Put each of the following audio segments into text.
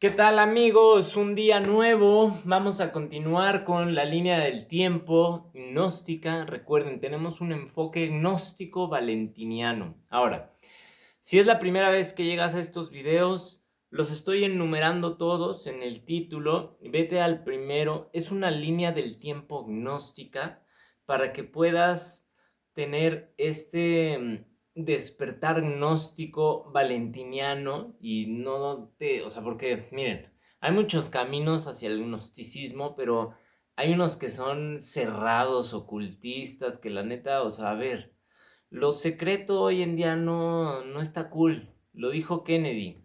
¿Qué tal amigos? Un día nuevo. Vamos a continuar con la línea del tiempo gnóstica. Recuerden, tenemos un enfoque gnóstico valentiniano. Ahora, si es la primera vez que llegas a estos videos, los estoy enumerando todos en el título. Vete al primero. Es una línea del tiempo gnóstica para que puedas tener despertar gnóstico valentiniano y o sea, porque miren, hay muchos caminos hacia el gnosticismo, pero hay unos que son cerrados, ocultistas, que la neta, o sea, a ver, lo secreto hoy en día no está cool. Lo dijo Kennedy.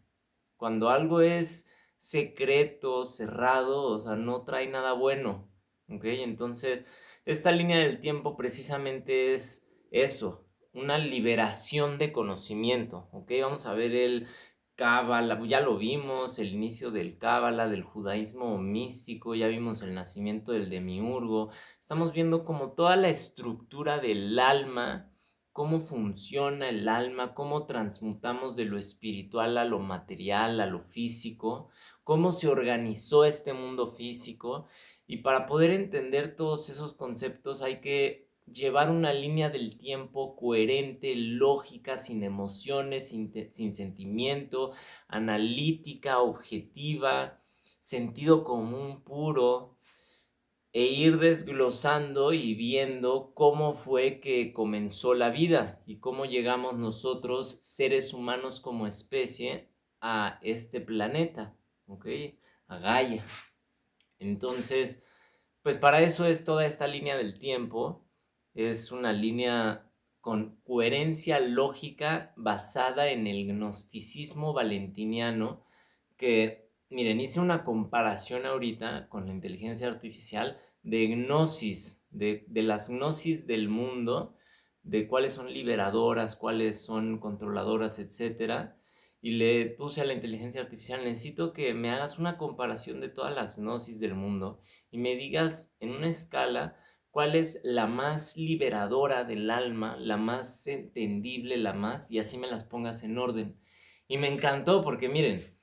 Cuando algo es secreto, cerrado, o sea, no trae nada bueno. ¿Ok? Entonces, esta línea del tiempo precisamente es eso, una liberación de conocimiento. ¿Ok? Vamos a ver el Cábala, ya lo vimos, el inicio del Cábala, del judaísmo místico, ya vimos el nacimiento del demiurgo. Estamos viendo como toda la estructura del alma, cómo funciona el alma, cómo transmutamos de lo espiritual a lo material, a lo físico, cómo se organizó este mundo físico. Y para poder entender todos esos conceptos hay que llevar una línea del tiempo coherente, lógica, sin emociones, sin sentimiento, analítica, objetiva, sentido común puro, e ir desglosando y viendo cómo fue que comenzó la vida y cómo llegamos nosotros, seres humanos como especie, a este planeta, ¿ok? A Gaia. Entonces, pues para eso es toda esta línea del tiempo. Es una línea con coherencia lógica basada en el gnosticismo valentiniano que, miren, hice una comparación ahorita con la inteligencia artificial de gnosis, de las gnosis del mundo, de cuáles son liberadoras, cuáles son controladoras, etcétera. Y le puse a la inteligencia artificial, necesito que me hagas una comparación de todas las gnosis del mundo y me digas en una escala cuál es la más liberadora del alma, la más entendible, la más, y así me las pongas en orden. Y me encantó porque miren,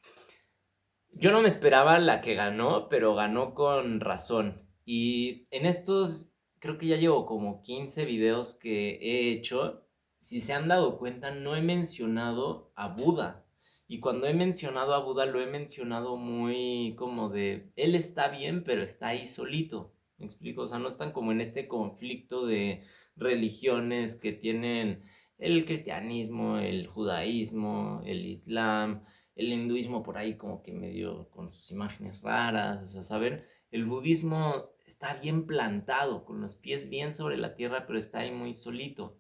yo no me esperaba la que ganó, pero ganó con razón. Y en estos, creo que ya llevo como 15 videos que he hecho. Si se han dado cuenta, no he mencionado a Buda. Y cuando he mencionado a Buda, lo he mencionado muy como de, él está bien, pero está ahí solito. ¿Me explico? O sea, no están como en este conflicto de religiones que tienen el cristianismo, el judaísmo, el islam, el hinduismo por ahí como que medio con sus imágenes raras, o sea, ¿saben? El budismo está bien plantado, con los pies bien sobre la tierra, pero está ahí muy solito.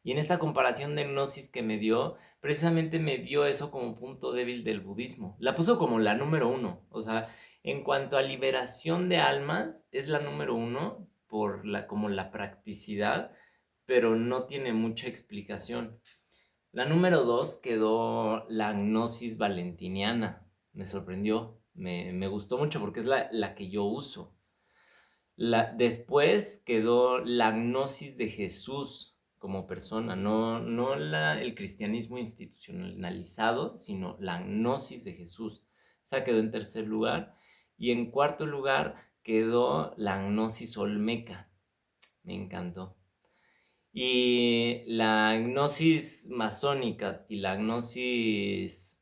Y en esta comparación de gnosis que me dio, precisamente me dio eso como punto débil del budismo. La puso como la número uno. O sea, en cuanto a liberación de almas, es la número uno por como la practicidad, pero no tiene mucha explicación. La número 2 quedó la gnosis valentiniana. Me sorprendió, me gustó mucho porque es la que yo uso. Después quedó la gnosis de Jesús como persona, no el cristianismo institucionalizado, sino la gnosis de Jesús. Esa quedó en tercer lugar. Y en cuarto lugar quedó la gnosis olmeca. Me encantó. Y la gnosis masónica y la gnosis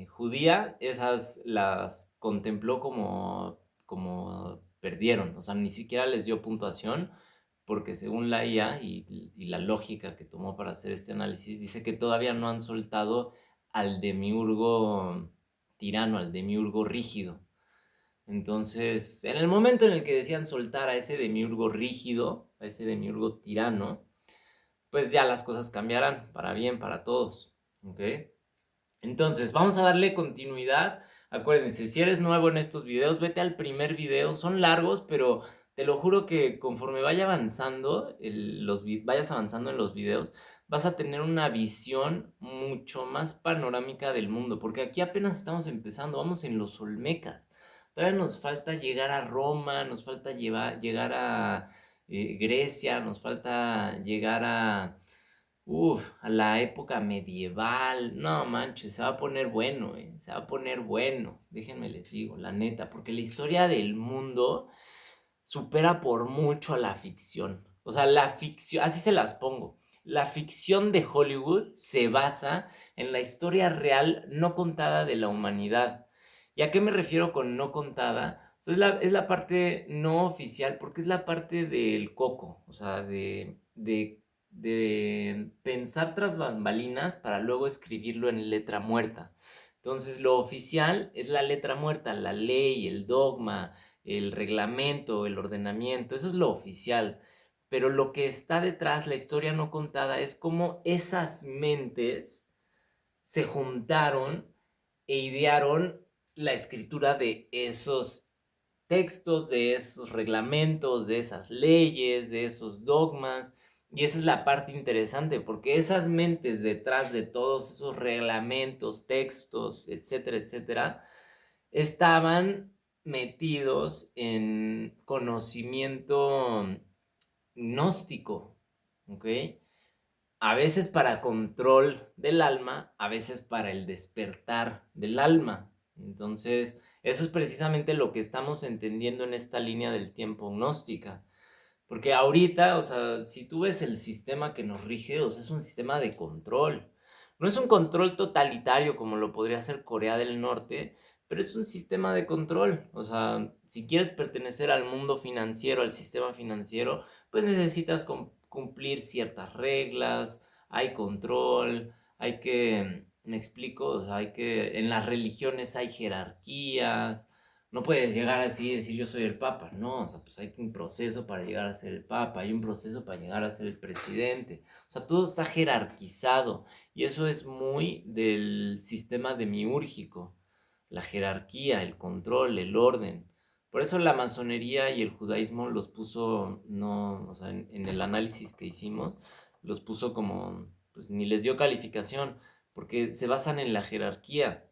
judía, esas las contempló como perdieron, o sea, ni siquiera les dio puntuación, porque según la IA y la lógica que tomó para hacer este análisis, dice que todavía no han soltado al demiurgo tirano, al demiurgo rígido. Entonces, en el momento en el que decían soltar a ese demiurgo rígido, a ese demiurgo tirano, pues ya las cosas cambiarán para bien para todos, ¿ok? Entonces, vamos a darle continuidad. Acuérdense, si eres nuevo en estos videos, vete al primer video. Son largos, pero te lo juro que conforme vaya avanzando, vayas avanzando en los videos, vas a tener una visión mucho más panorámica del mundo, porque aquí apenas estamos empezando, vamos en los Olmecas. Todavía nos falta llegar a Roma, nos falta llegar a Grecia, nos falta llegar a a la época medieval. No manches, se va a poner bueno, se va a poner bueno. Déjenme les digo, la neta, porque la historia del mundo supera por mucho a la ficción. O sea, la ficción, así se las pongo. La ficción de Hollywood se basa en la historia real no contada de la humanidad. ¿Y a qué me refiero con no contada? O sea, es la parte no oficial, porque es la parte del coco, o sea, de pensar tras bambalinas para luego escribirlo en letra muerta. Entonces, lo oficial es la letra muerta, la ley, el dogma, el reglamento, el ordenamiento, eso es lo oficial. Pero lo que está detrás, la historia no contada, es cómo esas mentes se juntaron e idearon la escritura de esos textos, de esos reglamentos, de esas leyes, de esos dogmas. Y esa es la parte interesante, porque esas mentes detrás de todos esos reglamentos, textos, etcétera, etcétera, estaban metidos en conocimiento gnóstico, ¿ok? A veces para control del alma, a veces para el despertar del alma. Entonces, eso es precisamente lo que estamos entendiendo en esta línea del tiempo gnóstica. Porque ahorita, o sea, si tú ves el sistema que nos rige, o sea, es un sistema de control. No es un control totalitario como lo podría ser Corea del Norte, pero es un sistema de control. O sea, si quieres pertenecer al mundo financiero, al sistema financiero, pues necesitas cumplir ciertas reglas, hay control, me explico, o sea, en las religiones hay jerarquías. No puedes llegar así y decir yo soy el papa, no, o sea, pues hay un proceso para llegar a ser el papa, hay un proceso para llegar a ser el presidente, o sea, todo está jerarquizado y eso es muy del sistema demiúrgico, la jerarquía, el control, el orden. Por eso la masonería y el judaísmo los puso, no, o sea, en el análisis que hicimos, los puso como, pues ni les dio calificación, porque se basan en la jerarquía.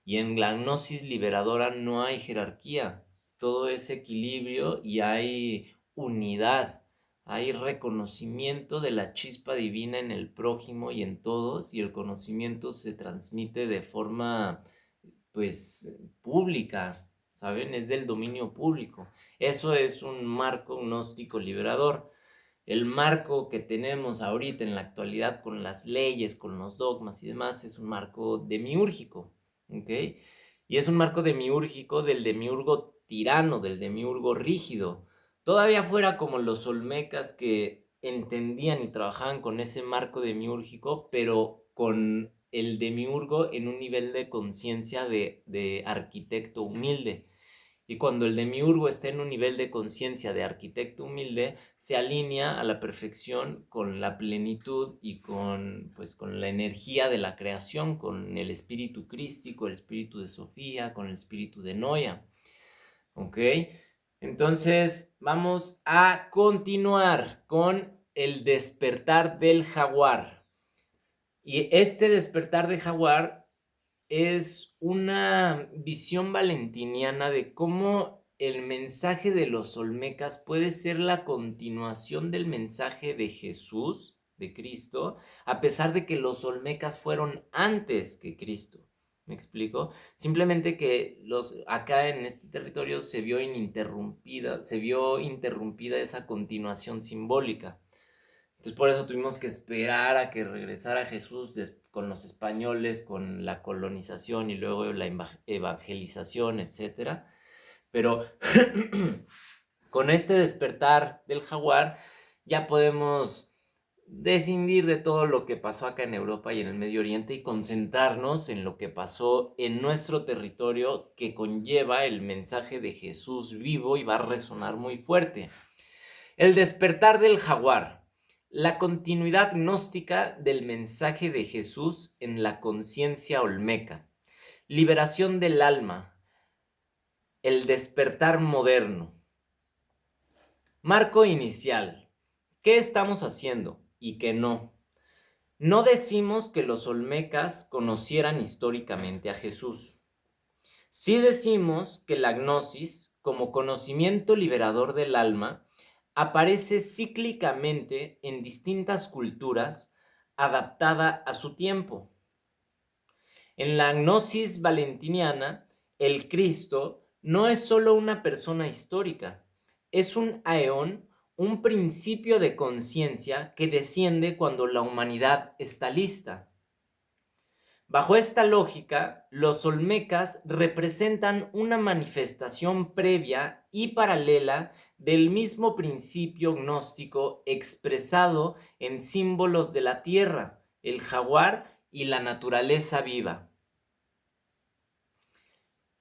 Y en la gnosis liberadora no hay jerarquía, todo es equilibrio y hay unidad, hay reconocimiento de la chispa divina en el prójimo y en todos, y el conocimiento se transmite de forma, pues, pública, ¿saben? Es del dominio público. Eso es un marco gnóstico liberador. El marco que tenemos ahorita en la actualidad con las leyes, con los dogmas y demás, es un marco demiúrgico, ¿ok? Y es un marco demiúrgico del demiurgo tirano, del demiurgo rígido. Todavía fuera como los olmecas que entendían y trabajaban con ese marco demiúrgico, pero con el demiurgo en un nivel de conciencia de arquitecto humilde. Y cuando el demiurgo está en un nivel de conciencia de arquitecto humilde, se alinea a la perfección con la plenitud y con la energía de la creación, con el espíritu crístico, el espíritu de Sofía, con el espíritu de Noia. ¿Ok? Entonces, vamos a continuar con el despertar del jaguar. Y este despertar del jaguar es una visión valentiniana de cómo el mensaje de los olmecas puede ser la continuación del mensaje de Jesús, de Cristo, a pesar de que los olmecas fueron antes que Cristo. ¿Me explico? Simplemente que acá en este territorio se vio interrumpida esa continuación simbólica. Entonces por eso tuvimos que esperar a que regresara Jesús con los españoles, con la colonización y luego la evangelización, etc. Pero con este despertar del jaguar ya podemos descindir de todo lo que pasó acá en Europa y en el Medio Oriente y concentrarnos en lo que pasó en nuestro territorio, que conlleva el mensaje de Jesús vivo y va a resonar muy fuerte. El despertar del jaguar, la continuidad gnóstica del mensaje de Jesús en la conciencia olmeca, liberación del alma, el despertar moderno. Marco inicial. ¿Qué estamos haciendo y qué no? No decimos que los olmecas conocieran históricamente a Jesús. Sí decimos que la gnosis, como conocimiento liberador del alma, aparece cíclicamente en distintas culturas adaptada a su tiempo. En la gnosis valentiniana, el Cristo no es solo una persona histórica, es un aeón, un principio de conciencia que desciende cuando la humanidad está lista. Bajo esta lógica, los olmecas representan una manifestación previa y paralela del mismo principio gnóstico expresado en símbolos de la tierra, el jaguar y la naturaleza viva.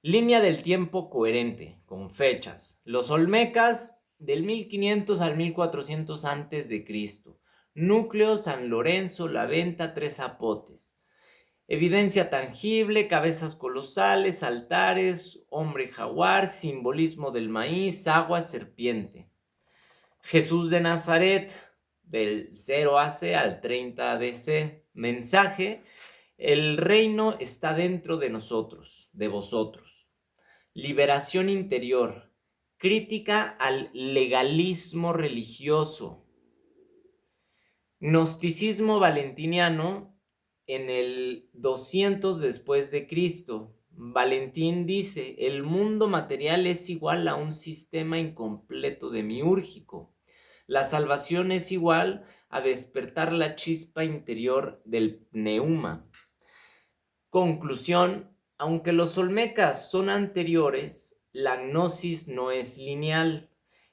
Línea del tiempo coherente, con fechas. Los olmecas del 1500 al 1400 a.C. Núcleo San Lorenzo, La Venta, Tres Zapotes. Evidencia tangible, cabezas colosales, altares, hombre jaguar, simbolismo del maíz, agua, serpiente. Jesús de Nazaret, del 0 AC al 30 DC. Mensaje: el reino está dentro de nosotros, de vosotros. Liberación interior. Crítica al legalismo religioso. Gnosticismo valentiniano en el 200 después de Cristo. Valentín dice: el mundo material es igual a un sistema incompleto demiúrgico. La salvación es igual a despertar la chispa interior del pneuma. Conclusión: aunque los olmecas son anteriores, la gnosis no es lineal.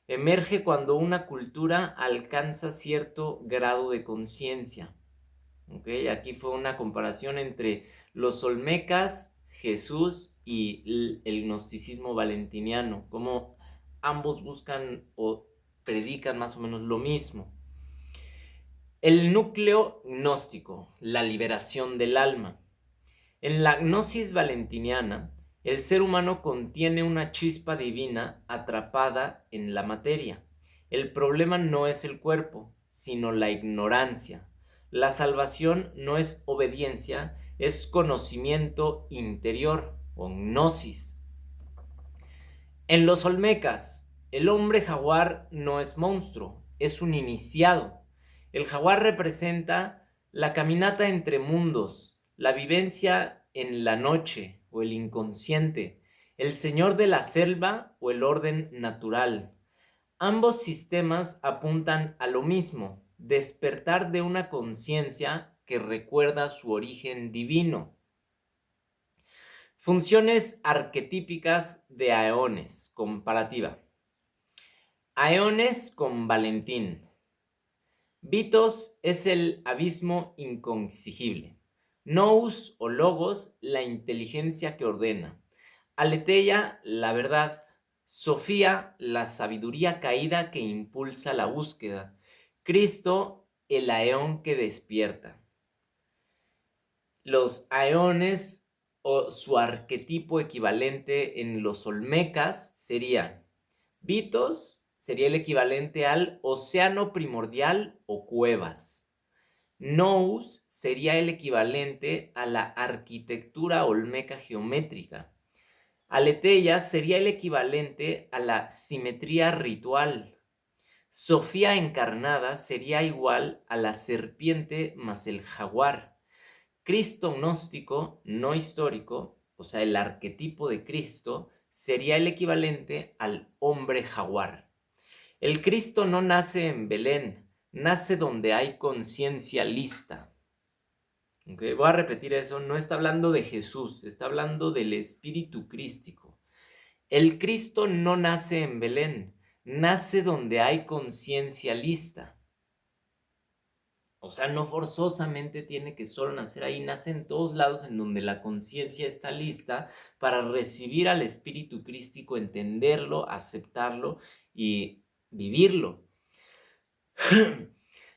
Emerge cuando una cultura alcanza cierto grado de conciencia. ¿Okay? Aquí fue una comparación entre los olmecas, Jesús y el gnosticismo valentiniano, como ambos buscan o predican más o menos lo mismo. El núcleo gnóstico, la liberación del alma. En la gnosis valentiniana, el ser humano contiene una chispa divina atrapada en la materia. El problema no es el cuerpo, sino la ignorancia. La salvación no es obediencia, es conocimiento interior o gnosis. En los olmecas, el hombre jaguar no es monstruo, es un iniciado. El jaguar representa la caminata entre mundos, la vivencia en la noche o el inconsciente, el señor de la selva o el orden natural. Ambos sistemas apuntan a lo mismo: despertar de una conciencia que recuerda su origen divino. Funciones arquetípicas de aeones. Comparativa. Aeones con Valentín. Vitos es el abismo inconsigible. Nous o logos, la inteligencia que ordena. Aletheia, la verdad. Sofía, la sabiduría caída que impulsa la búsqueda. Cristo, el aeón que despierta. Los aeones o su arquetipo equivalente en los olmecas sería Vitos, sería el equivalente al océano primordial o cuevas. Nous sería el equivalente a la arquitectura olmeca geométrica. Aletheia sería el equivalente a la simetría ritual. Sofía encarnada sería igual a la serpiente más el jaguar. Cristo gnóstico, no histórico, o sea, el arquetipo de Cristo, sería el equivalente al hombre jaguar. El Cristo no nace en Belén, nace donde hay conciencia lista. Okay, voy a repetir eso: no está hablando de Jesús, está hablando del espíritu crístico. El Cristo no nace en Belén, nace donde hay conciencia lista. O sea, no forzosamente tiene que solo nacer ahí, nace en todos lados en donde la conciencia está lista para recibir al espíritu crístico, entenderlo, aceptarlo y vivirlo.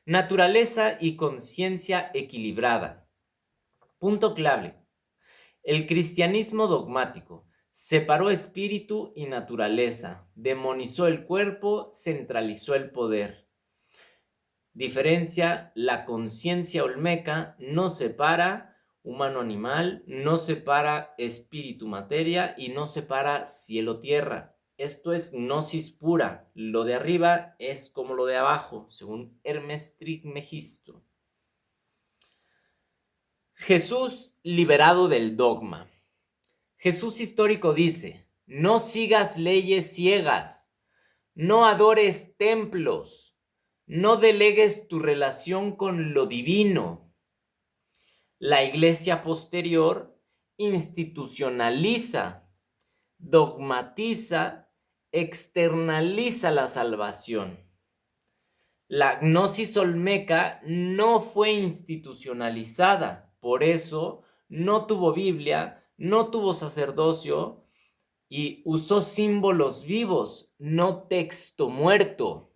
Naturaleza y conciencia equilibrada. Punto clave. El cristianismo dogmático separó espíritu y naturaleza, demonizó el cuerpo, centralizó el poder. Diferencia: la conciencia olmeca no separa humano-animal, no separa espíritu-materia y no separa cielo-tierra. Esto es gnosis pura. Lo de arriba es como lo de abajo, según Hermes Trismegisto. Jesús liberado del dogma. Jesús histórico dice: no sigas leyes ciegas, no adores templos, no delegues tu relación con lo divino. La iglesia posterior institucionaliza, dogmatiza, externaliza la salvación. La gnosis olmeca no fue institucionalizada, por eso no tuvo Biblia, no tuvo sacerdocio y usó símbolos vivos, no texto muerto.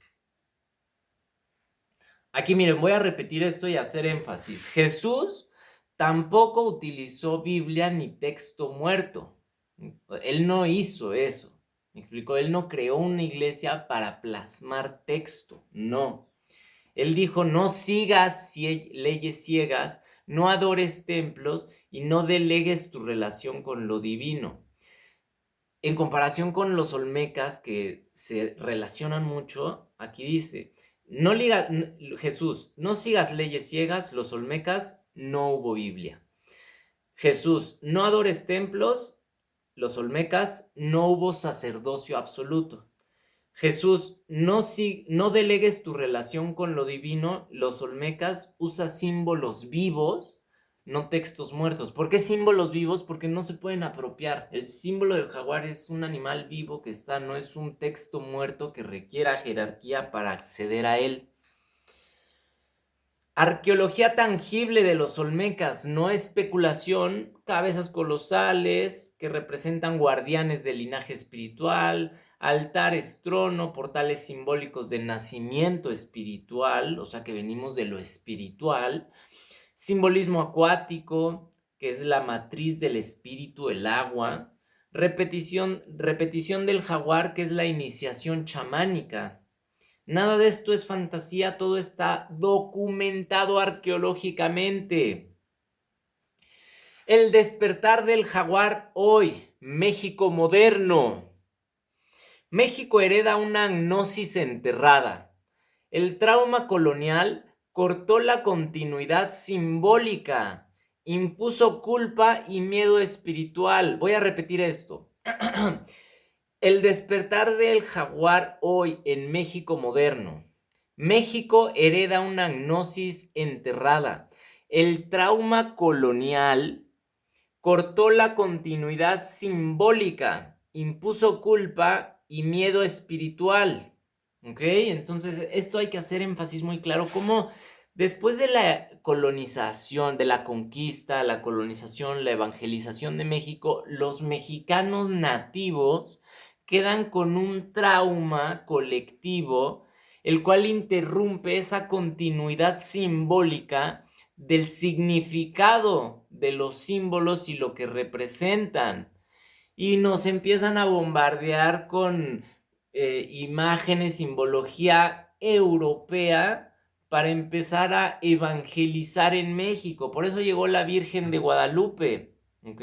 Aquí miren, voy a repetir esto y hacer énfasis. Jesús tampoco utilizó Biblia ni texto muerto. Él no hizo eso. ¿Me explico? Él no creó una iglesia para plasmar texto, no. Él dijo: no sigas leyes ciegas, no adores templos y no delegues tu relación con lo divino. En comparación con los olmecas, que se relacionan mucho, aquí dice: Jesús, no sigas leyes ciegas, los olmecas, no hubo Biblia. Jesús, no adores templos, los olmecas, no hubo sacerdocio absoluto. Jesús, no delegues tu relación con lo divino, los olmecas, usa símbolos vivos, no textos muertos. ¿Por qué símbolos vivos? Porque no se pueden apropiar. El símbolo del jaguar es un animal vivo que está, no es un texto muerto que requiera jerarquía para acceder a él. Arqueología tangible de los olmecas, no especulación, cabezas colosales que representan guardianes del linaje espiritual, altares, trono, portales simbólicos de nacimiento espiritual, o sea que venimos de lo espiritual, simbolismo acuático, que es la matriz del espíritu, el agua, repetición del jaguar, que es la iniciación chamánica. Nada de esto es fantasía, todo está documentado arqueológicamente. El despertar del jaguar hoy, México moderno. México hereda una gnosis enterrada. El trauma colonial cortó la continuidad simbólica, impuso culpa y miedo espiritual. Voy a repetir esto. El despertar del jaguar hoy en México moderno. México hereda una gnosis enterrada. El trauma colonial cortó la continuidad simbólica, impuso culpa y miedo espiritual. ¿Ok? Entonces, esto hay que hacer énfasis muy claro, como después de la colonización, de la conquista, la colonización, la evangelización de México, los mexicanos nativos quedan con un trauma colectivo, el cual interrumpe esa continuidad simbólica del significado de los símbolos y lo que representan. Y nos empiezan a bombardear con imágenes, simbología europea para empezar a evangelizar en México. Por eso llegó la Virgen de Guadalupe, ¿ok?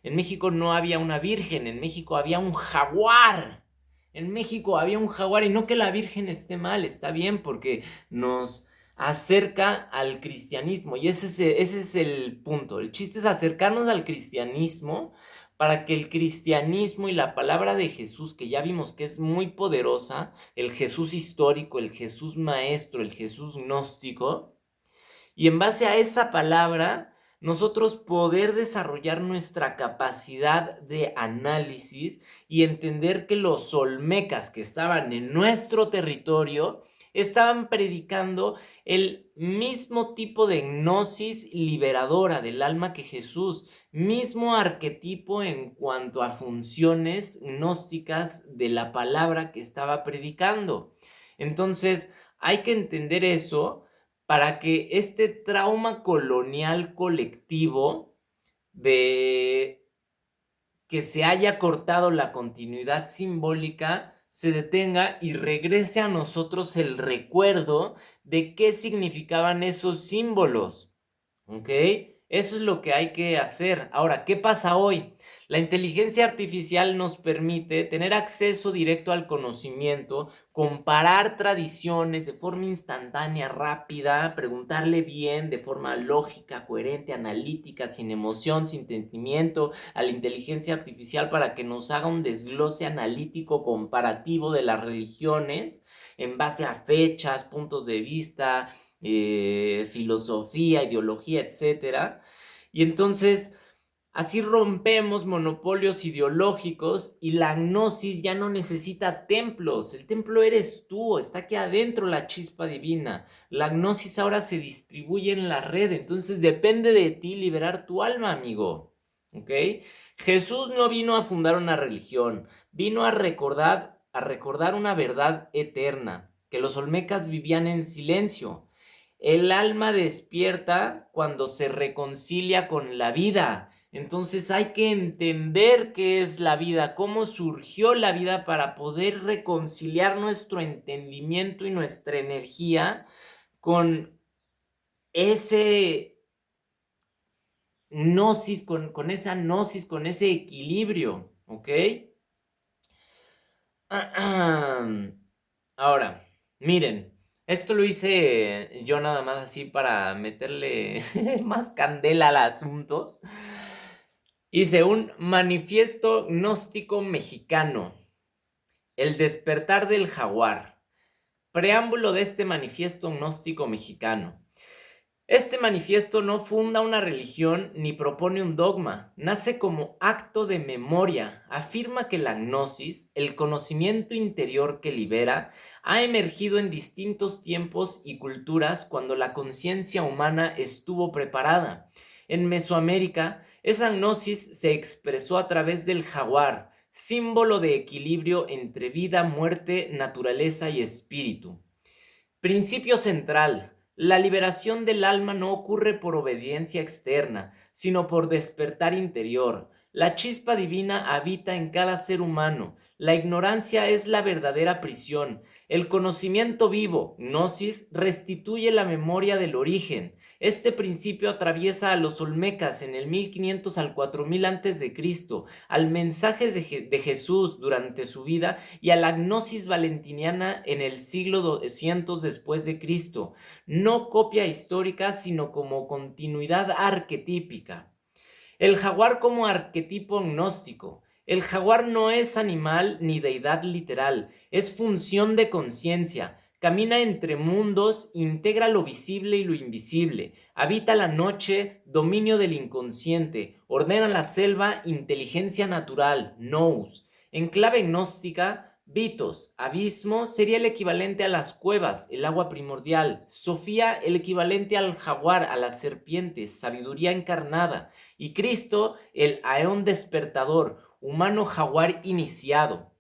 En México no había una virgen, en México había un jaguar. En México había un jaguar, y no que la Virgen esté mal, está bien, porque nos acerca al cristianismo, y ese es el punto. El chiste es acercarnos al cristianismo para que el cristianismo y la palabra de Jesús, que ya vimos que es muy poderosa, el Jesús histórico, el Jesús maestro, el Jesús gnóstico, y en base a esa palabra, nosotros poder desarrollar nuestra capacidad de análisis y entender que los olmecas que estaban en nuestro territorio estaban predicando el mismo tipo de gnosis liberadora del alma que Jesús, mismo arquetipo en cuanto a funciones gnósticas de la palabra que estaba predicando. Entonces, hay que entender eso para que este trauma colonial colectivo de que se haya cortado la continuidad simbólica se detenga y regrese a nosotros el recuerdo de qué significaban esos símbolos, ¿ok? Eso es lo que hay que hacer. Ahora, ¿qué pasa hoy? La inteligencia artificial nos permite tener acceso directo al conocimiento, comparar tradiciones de forma instantánea, rápida, preguntarle bien, de forma lógica, coherente, analítica, sin emoción, sin sentimiento, a la inteligencia artificial para que nos haga un desglose analítico comparativo de las religiones en base a fechas, puntos de vista, filosofía, ideología, etcétera. Y entonces así rompemos monopolios ideológicos y la gnosis ya no necesita templos. El templo eres tú, está aquí adentro la chispa divina. La gnosis ahora se distribuye en la red, entonces depende de ti liberar tu alma, amigo. ¿Ok? Jesús no vino a fundar una religión, vino a recordar una verdad eterna, que los olmecas vivían en silencio. El alma despierta cuando se reconcilia con la vida. Entonces hay que entender qué es la vida, cómo surgió la vida para poder reconciliar nuestro entendimiento y nuestra energía con ese gnosis, con esa gnosis, con ese equilibrio, ¿ok? Ahora, miren, esto lo hice yo nada más así para meterle más candela al asunto. Hice un manifiesto gnóstico mexicano, el despertar del jaguar. Preámbulo de este manifiesto gnóstico mexicano. Este manifiesto no funda una religión ni propone un dogma, nace como acto de memoria, afirma que la gnosis, el conocimiento interior que libera, ha emergido en distintos tiempos y culturas cuando la conciencia humana estuvo preparada. En Mesoamérica, esa gnosis se expresó a través del jaguar, símbolo de equilibrio entre vida, muerte, naturaleza y espíritu. Principio central. La liberación del alma no ocurre por obediencia externa, sino por despertar interior. La chispa divina habita en cada ser humano. La ignorancia es la verdadera prisión. El conocimiento vivo, gnosis, restituye la memoria del origen. Este principio atraviesa a los olmecas en el 1500 al 4000 a.C., al mensaje de Jesús durante su vida y a la gnosis valentiniana en el siglo 200 después de Cristo, no copia histórica, sino como continuidad arquetípica. El jaguar como arquetipo gnóstico. El jaguar no es animal ni deidad literal, es función de conciencia. Camina entre mundos, integra lo visible y lo invisible, habita la noche, dominio del inconsciente, ordena la selva, inteligencia natural, nous. En clave gnóstica, Vitos, abismo, sería el equivalente a las cuevas, el agua primordial. Sofía, el equivalente al jaguar, a la serpiente, sabiduría encarnada. Y Cristo, el aeón despertador, humano jaguar iniciado.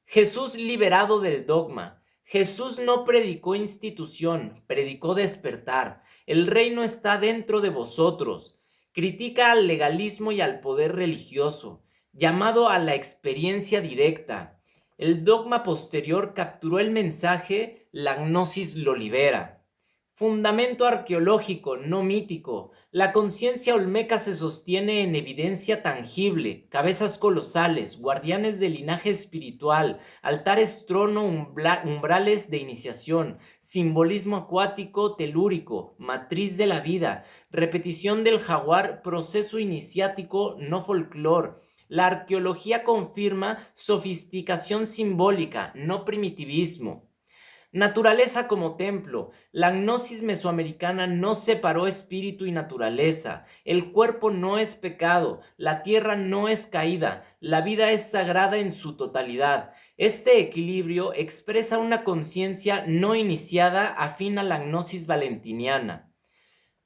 Jesús liberado del dogma. Jesús no predicó institución, predicó despertar. El reino está dentro de vosotros. Critica al legalismo y al poder religioso, llamado a la experiencia directa. El dogma posterior capturó el mensaje, la gnosis lo libera. Fundamento arqueológico, no mítico. La conciencia olmeca se sostiene en evidencia tangible, cabezas colosales, guardianes del linaje espiritual, altares trono, umbrales de iniciación, simbolismo acuático telúrico, matriz de la vida, repetición del jaguar, proceso iniciático, no folclor. La arqueología confirma sofisticación simbólica, no primitivismo. Naturaleza como templo. La gnosis mesoamericana no separó espíritu y naturaleza. El cuerpo no es pecado, la tierra no es caída, la vida es sagrada en su totalidad. Este equilibrio expresa una conciencia no iniciada afín a la gnosis valentiniana.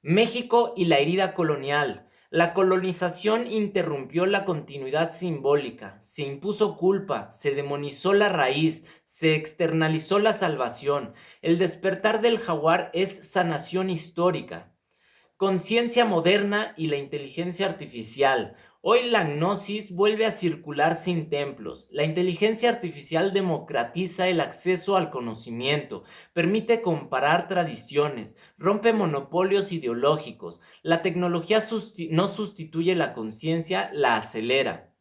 México y la herida colonial. La colonización interrumpió la continuidad simbólica, se impuso culpa, se demonizó la raíz, se externalizó la salvación. El despertar del jaguar es sanación histórica. Conciencia moderna y la inteligencia artificial. Hoy la gnosis vuelve a circular sin templos. La inteligencia artificial democratiza el acceso al conocimiento, permite comparar tradiciones, rompe monopolios ideológicos. La tecnología no sustituye la conciencia, la acelera.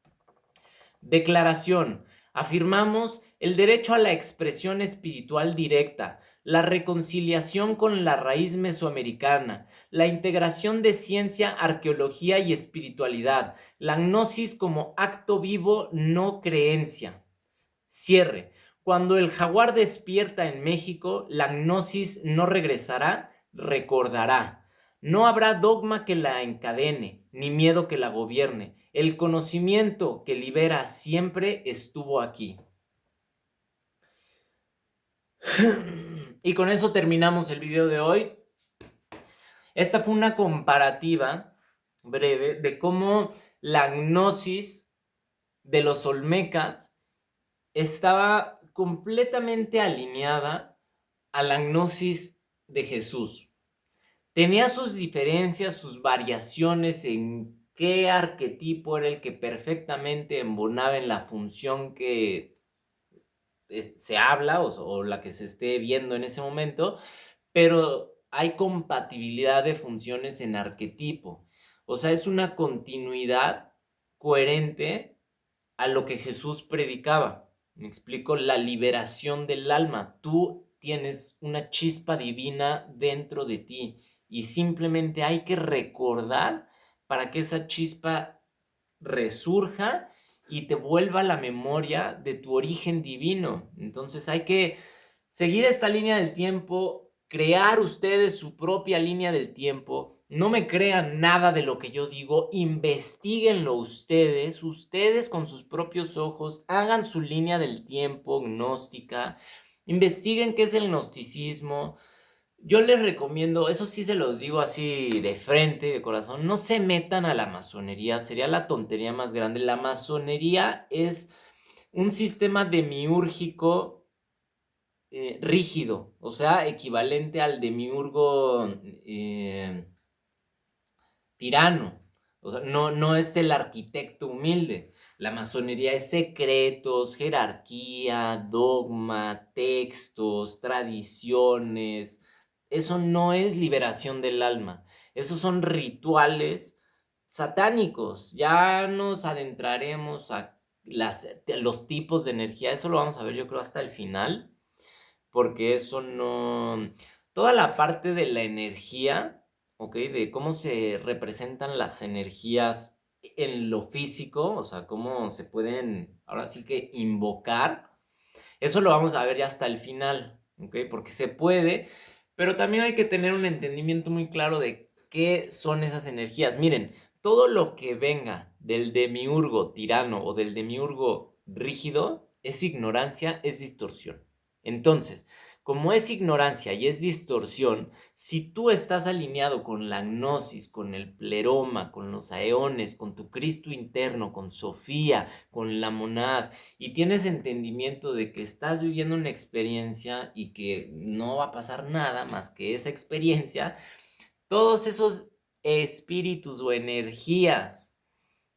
Declaración. Afirmamos el derecho a la expresión espiritual directa, la reconciliación con la raíz mesoamericana, la integración de ciencia, arqueología y espiritualidad, la gnosis como acto vivo, no creencia. Cierre. Cuando el jaguar despierta en México, la gnosis no regresará, recordará. No habrá dogma que la encadene, ni miedo que la gobierne. El conocimiento que libera siempre estuvo aquí. Y con eso terminamos el video de hoy. Esta fue una comparativa breve de cómo la gnosis de los olmecas estaba completamente alineada a la gnosis de Jesús. Tenía sus diferencias, sus variaciones en qué arquetipo era el que perfectamente embonaba en la función que se habla o la que se esté viendo en ese momento, pero hay compatibilidad de funciones en arquetipo. O sea, es una continuidad coherente a lo que Jesús predicaba. Me explico, la liberación del alma. Tú tienes una chispa divina dentro de ti y simplemente hay que recordar para que esa chispa resurja y te vuelva a la memoria de tu origen divino. Entonces hay que seguir esta línea del tiempo, crear ustedes su propia línea del tiempo. No me crean nada de lo que yo digo, investíguenlo ustedes con sus propios ojos, hagan su línea del tiempo gnóstica, investiguen qué es el gnosticismo. Yo les recomiendo, eso sí se los digo así de frente, de corazón, no se metan a la masonería, sería la tontería más grande. La masonería es un sistema demiúrgico rígido, o sea, equivalente al demiurgo tirano. O sea, no es el arquitecto humilde. La masonería es secretos, jerarquía, dogma, textos, tradiciones. Eso no es liberación del alma. Esos son rituales satánicos. Ya nos adentraremos a los tipos de energía. Eso lo vamos a ver yo creo hasta el final. Porque eso no... Toda la parte de la energía, ¿ok? De cómo se representan las energías en lo físico, o sea, cómo se pueden, ahora sí que invocar, eso lo vamos a ver ya hasta el final, ¿ok? Porque se puede, pero también hay que tener un entendimiento muy claro de qué son esas energías. Miren, todo lo que venga del demiurgo tirano o del demiurgo rígido es ignorancia, es distorsión. Entonces, como es ignorancia y es distorsión, si tú estás alineado con la gnosis, con el pleroma, con los aeones, con tu Cristo interno, con Sofía, con la monad, y tienes entendimiento de que estás viviendo una experiencia y que no va a pasar nada más que esa experiencia, todos esos espíritus o energías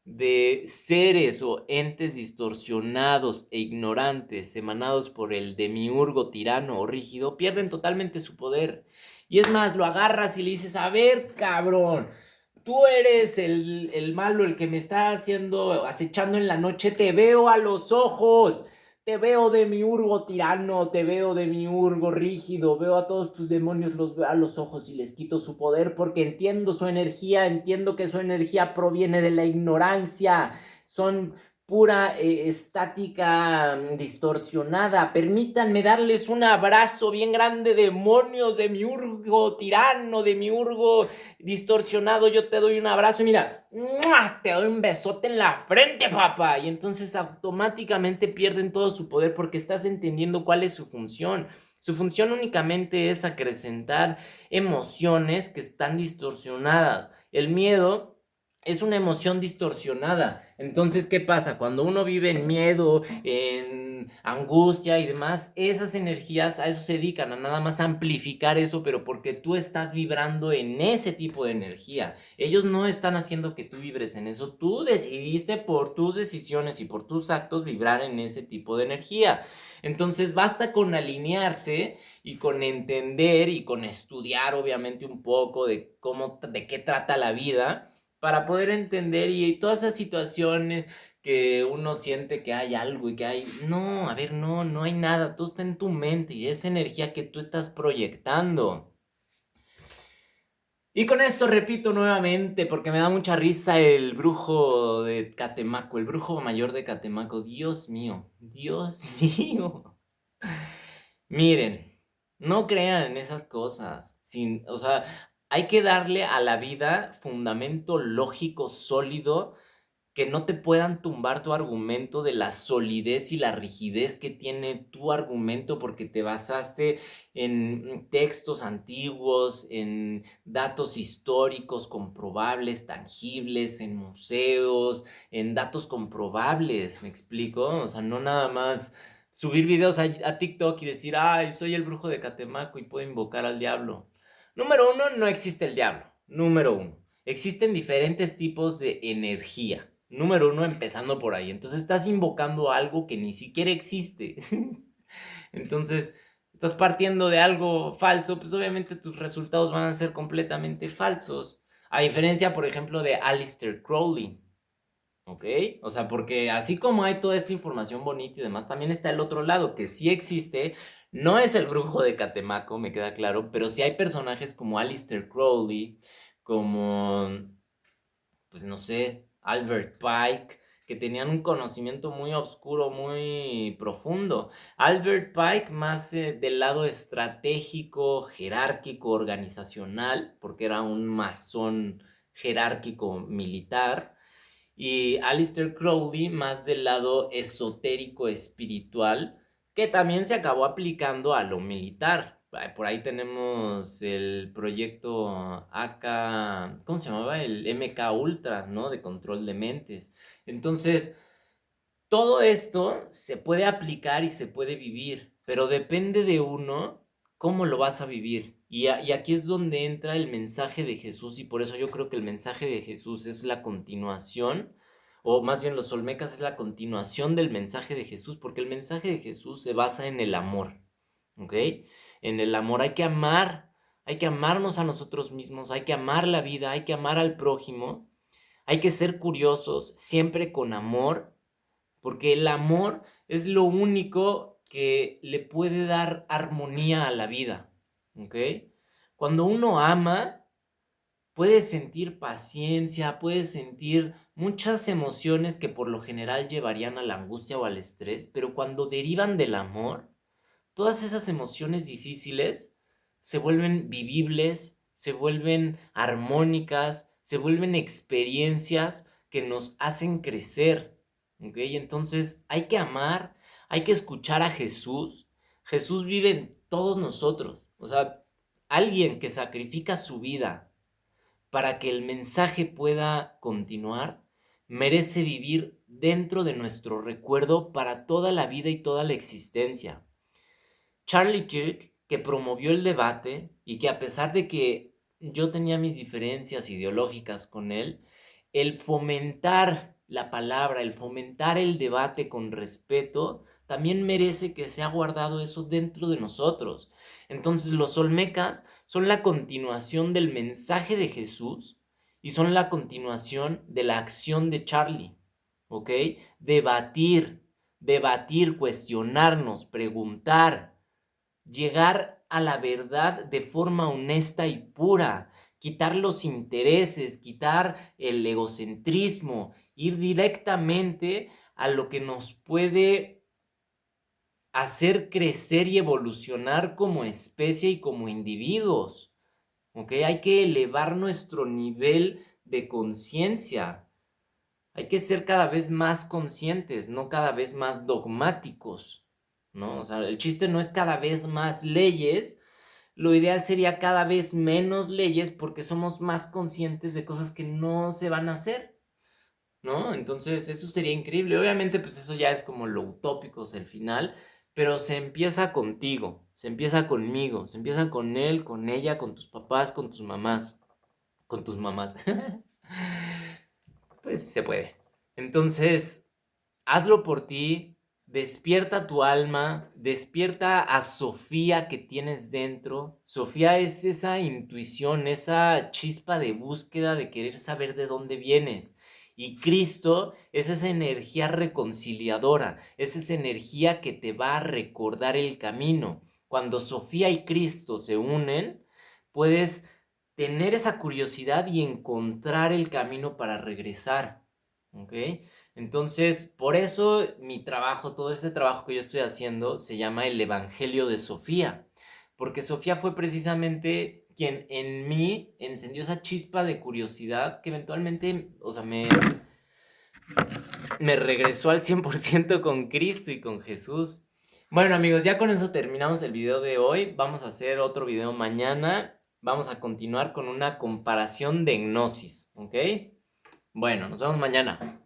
de seres o entes distorsionados e ignorantes emanados por el demiurgo tirano o rígido pierden totalmente su poder. Y es más, lo agarras y le dices, a ver, cabrón, tú eres el malo, el que me está haciendo, acechando en la noche, te veo a los ojos. Te veo demiurgo tirano, te veo demiurgo rígido, veo a todos tus demonios, los veo a los ojos y les quito su poder porque entiendo su energía, entiendo que su energía proviene de la ignorancia, son pura estática distorsionada. Permítanme darles un abrazo bien grande, demonios, demiurgo tirano, demiurgo distorsionado. Yo te doy un abrazo y mira, ¡mua!, te doy un besote en la frente, papá. Y entonces automáticamente pierden todo su poder porque estás entendiendo cuál es su función. Su función únicamente es acrecentar emociones que están distorsionadas. El miedo es una emoción distorsionada. Entonces, ¿qué pasa? Cuando uno vive en miedo, en angustia y demás, esas energías a eso se dedican, a nada más amplificar eso, pero porque tú estás vibrando en ese tipo de energía. Ellos no están haciendo que tú vibres en eso. Tú decidiste por tus decisiones y por tus actos vibrar en ese tipo de energía. Entonces, basta con alinearse y con entender y con estudiar, obviamente, un poco de cómo, de qué trata la vida para poder entender y todas esas situaciones que uno siente que hay algo y que hay... No, a ver, no, no hay nada, todo está en tu mente y esa energía que tú estás proyectando. Y con esto repito nuevamente, porque me da mucha risa el brujo de Catemaco, el brujo mayor de Catemaco. Dios mío, Dios mío. Miren, no crean en esas cosas. O sea, hay que darle a la vida fundamento lógico, sólido, que no te puedan tumbar tu argumento de la solidez y la rigidez que tiene tu argumento porque te basaste en textos antiguos, en datos históricos comprobables, tangibles, en museos, en datos comprobables, ¿me explico? O sea, no nada más subir videos a TikTok y decir, ay, soy el brujo de Catemaco y puedo invocar al diablo. Número uno, no existe el diablo. Número uno, existen diferentes tipos de energía. Número uno, empezando por ahí. Entonces estás invocando algo que ni siquiera existe. Entonces, estás partiendo de algo falso, pues obviamente tus resultados van a ser completamente falsos. A diferencia, por ejemplo, de Aleister Crowley. ¿Ok? O sea, porque así como hay toda esta información bonita y demás, también está el otro lado, que sí existe. No es el brujo de Catemaco, me queda claro, pero sí hay personajes como Aleister Crowley, como pues no sé, Albert Pike, que tenían un conocimiento muy oscuro, muy profundo. Albert Pike más del lado estratégico, jerárquico, organizacional, porque era un masón jerárquico militar. Y Aleister Crowley más del lado esotérico espiritual, que también se acabó aplicando a lo militar. Por ahí tenemos el proyecto AK, ¿cómo se llamaba? El MK Ultra, ¿no? De control de mentes. Entonces, todo esto se puede aplicar y se puede vivir, pero depende de uno cómo lo vas a vivir. Y aquí es donde entra el mensaje de Jesús y por eso yo creo que el mensaje de Jesús es la continuación, o más bien los Olmecas es la continuación del mensaje de Jesús, porque el mensaje de Jesús se basa en el amor, ¿ok? En el amor hay que amarnos a nosotros mismos, hay que amar la vida, hay que amar al prójimo, hay que ser curiosos, siempre con amor porque el amor es lo único que le puede dar armonía a la vida, ¿ok? Cuando uno ama, puede sentir paciencia, puede sentir muchas emociones que por lo general llevarían a la angustia o al estrés, pero cuando derivan del amor, todas esas emociones difíciles se vuelven vivibles, se vuelven armónicas, se vuelven experiencias que nos hacen crecer, ¿ok? Entonces hay que amar, hay que escuchar a Jesús. Jesús vive en todos nosotros, o sea, alguien que sacrifica su vida para que el mensaje pueda continuar, merece vivir dentro de nuestro recuerdo para toda la vida y toda la existencia. Charlie Kirk, que promovió el debate y que a pesar de que yo tenía mis diferencias ideológicas con él, el fomentar la palabra, el fomentar el debate con respeto, también merece que sea guardado eso dentro de nosotros. Entonces los Olmecas son la continuación del mensaje de Jesús y son la continuación de la acción de Charlie, ¿ok? Debatir, debatir, cuestionarnos, preguntar, llegar a la verdad de forma honesta y pura, quitar los intereses, quitar el egocentrismo, ir directamente a lo que nos puede hacer crecer y evolucionar como especie y como individuos. ¿Ok? Hay que elevar nuestro nivel de conciencia. Hay que ser cada vez más conscientes, no cada vez más dogmáticos, ¿no? O sea, el chiste no es cada vez más leyes, lo ideal sería cada vez menos leyes porque somos más conscientes de cosas que no se van a hacer, ¿no? Entonces, eso sería increíble. Obviamente, pues eso ya es como lo utópico, es el final, pero se empieza contigo, se empieza conmigo, se empieza con él, con ella, con tus papás, con tus mamás. Pues se puede. Entonces, hazlo por ti, despierta tu alma, despierta a Sofía que tienes dentro. Sofía es esa intuición, esa chispa de búsqueda de querer saber de dónde vienes. Y Cristo es esa energía reconciliadora, es esa energía que te va a recordar el camino. Cuando Sofía y Cristo se unen, puedes tener esa curiosidad y encontrar el camino para regresar, ¿ok? Entonces, por eso mi trabajo, todo este trabajo que yo estoy haciendo, se llama el Evangelio de Sofía, porque Sofía fue precisamente quien en mí encendió esa chispa de curiosidad que eventualmente, o sea, me regresó al 100% con Cristo y con Jesús. Bueno, amigos, ya con eso terminamos el video de hoy. Vamos a hacer otro video mañana. Vamos a continuar con una comparación de gnosis, ¿ok? Bueno, nos vemos mañana.